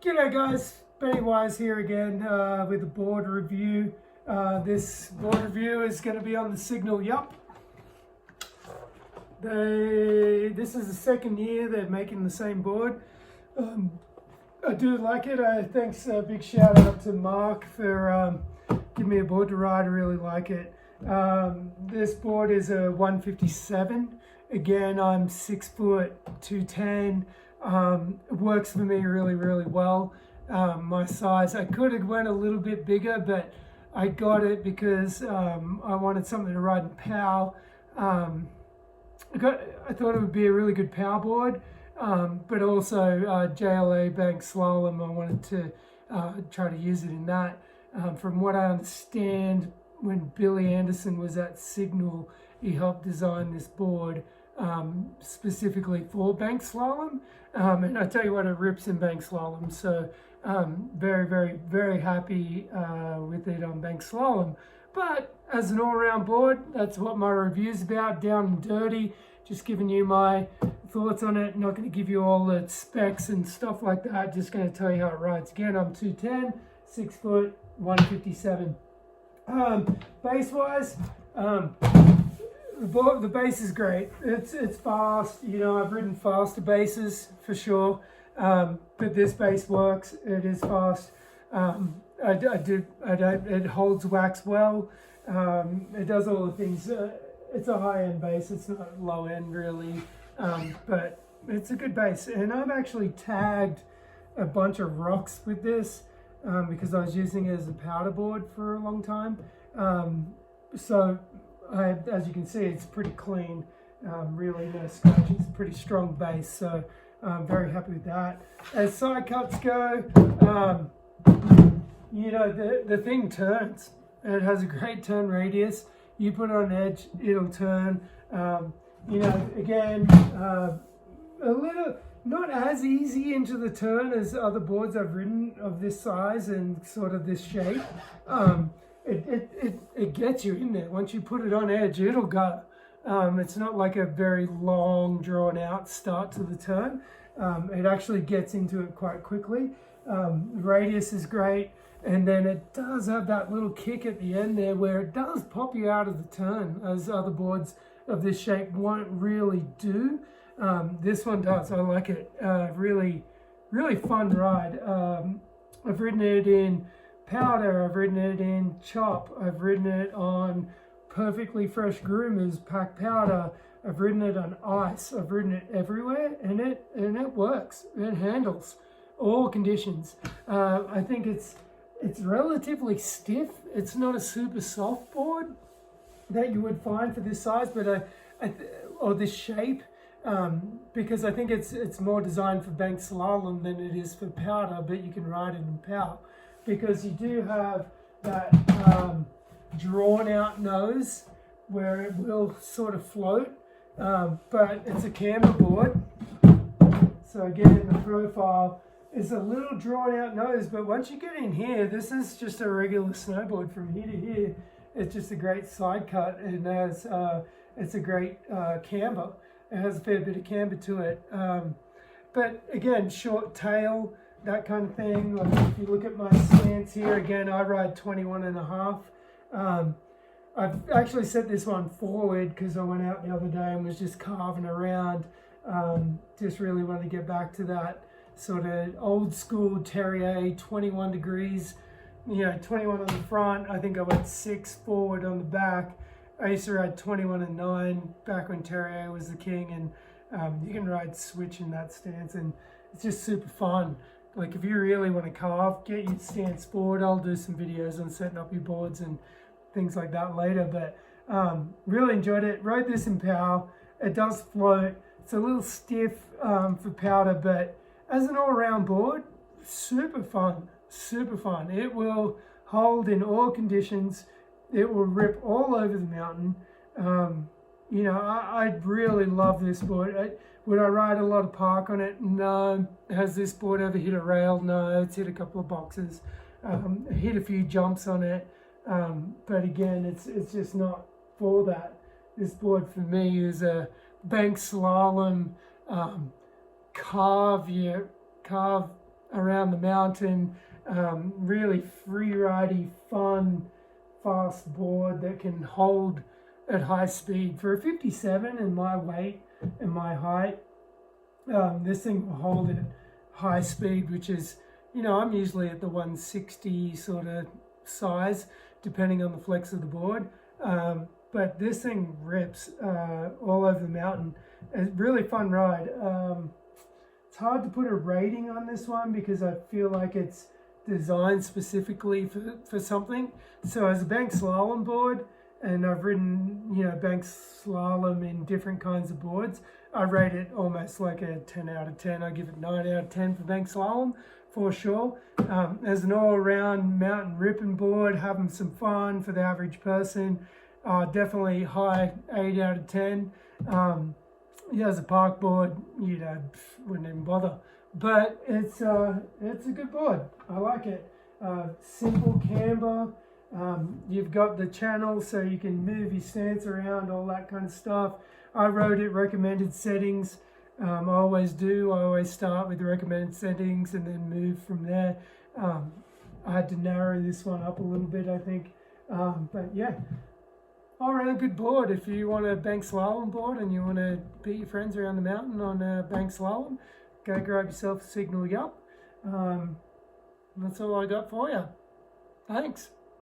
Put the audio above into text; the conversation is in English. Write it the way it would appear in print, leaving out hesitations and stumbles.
G'day guys, Pennywise here again with a board review. This board review is going to be on the Signal YUP. This is the second year they're making the same board. I do like it. Thanks, big shout out to Mark for giving me a board to ride. I really like it. This board is a 157. Again, I'm 6 foot 210. It works for me really well. My size, I could have went a little bit bigger, but I got it because I wanted something to ride in POW. I thought it would be a really good POW board, but also JLA bank slalom. I wanted to try to use it in that. From what I understand, when Billy Anderson was at Signal, he helped design this board specifically for bank slalom, and I tell you what, it rips in bank slalom. So very happy with it on bank slalom. But as an all-round board, that's what my review's about, down and dirty, just giving you my thoughts on it. Not going to give you all the specs and stuff like that, just going to tell you how it rides. Again, I'm 210, 6 foot, 157. Base wise, the base is great. It's fast. You know, I've ridden faster bases for sure, but this base works. It is fast. It holds wax well. It does all the things. It's a high-end base. It's not low-end really, but it's a good base. And I've actually tagged a bunch of rocks with this because I was using it as a powder board for a long time. So as you can see, it's pretty clean, really no scratches, pretty strong base, so I'm very happy with that. As side cuts go, you know, the thing turns. It has a great turn radius. You put it on edge, it'll turn. You know, again, a little, not as easy into the turn as other boards I've ridden of this size and sort of this shape. It gets you in there. Once you put it on edge, it'll go. It's not like a very long, drawn-out start to the turn. It actually gets into it quite quickly. The radius is great, and then it does have that little kick at the end there where it does pop you out of the turn, as other boards of this shape won't really do. This one does. I like it. Really fun ride. I've ridden it in powder, I've ridden it in chop, I've ridden it on perfectly fresh groomers, pack powder, I've ridden it on ice, I've ridden it everywhere, and it works. It handles all conditions. I think it's relatively stiff. It's not a super soft board that you would find for this size, but or this shape, because I think it's more designed for bank slalom than it is for powder, but you can ride it in POW. Because you do have that drawn out nose where it will sort of float, but it's a camber board. So again, the profile is a little drawn out nose, but once you get in here, this is just a regular snowboard from here to here. It's just a great side cut, and it's a great camber. It has a fair bit of camber to it. But again, short tail, that kind of thing. Like if you look at my stance here, again, I ride 21.5. I've actually set this one forward because I went out the other day and was just carving around. Just really want to get back to that sort of old school Terrier, 21 degrees, you know, 21 on the front. I think I went 6 forward on the back. I used to ride 21.9 back when Terrier was the king, and you can ride switch in that stance, and it's just super fun. Like if you really want to carve, get your stance forward. I'll do some videos on setting up your boards and things like that later, but really enjoyed it. Rode this in POW. It does float. It's a little stiff for powder, but as an all-round board, super fun. It will hold in all conditions. It will rip all over the mountain. You know, I really love this board. Would I ride a lot of park on it? No. Has this board ever hit a rail? No. It's hit a couple of boxes. Hit a few jumps on it. But again, it's just not for that. This board for me is a bank slalom, carve around the mountain. Really free-ridey, fun, fast board that can hold at high speed. For a 57 and my weight and my height, this thing will hold at high speed, which is, you know, I'm usually at the 160 sort of size, depending on the flex of the board. But this thing rips all over the mountain. It's a really fun ride. It's hard to put a rating on this one because I feel like it's designed specifically for something. So as a bank slalom board, and I've ridden, you know, bank slalom in different kinds of boards, I rate it almost like a 10 out of 10. I give it 9 out of 10 for bank slalom, for sure. As an all-around mountain ripping board, having some fun for the average person, definitely high 8 out of 10. Yeah, as a park board, you know, wouldn't even bother. But it's a good board. I like it. Simple camber. You've got the channel so you can move your stance around, all that kind of stuff. I rode it recommended settings. I always do. I always start with the recommended settings and then move from there. I had to narrow this one up a little bit, I think. But yeah, all around good board. If you want a bank slalom board and you want to beat your friends around the mountain on a bank slalom, go grab yourself a Signal YUP. That's all I got for you. Thanks.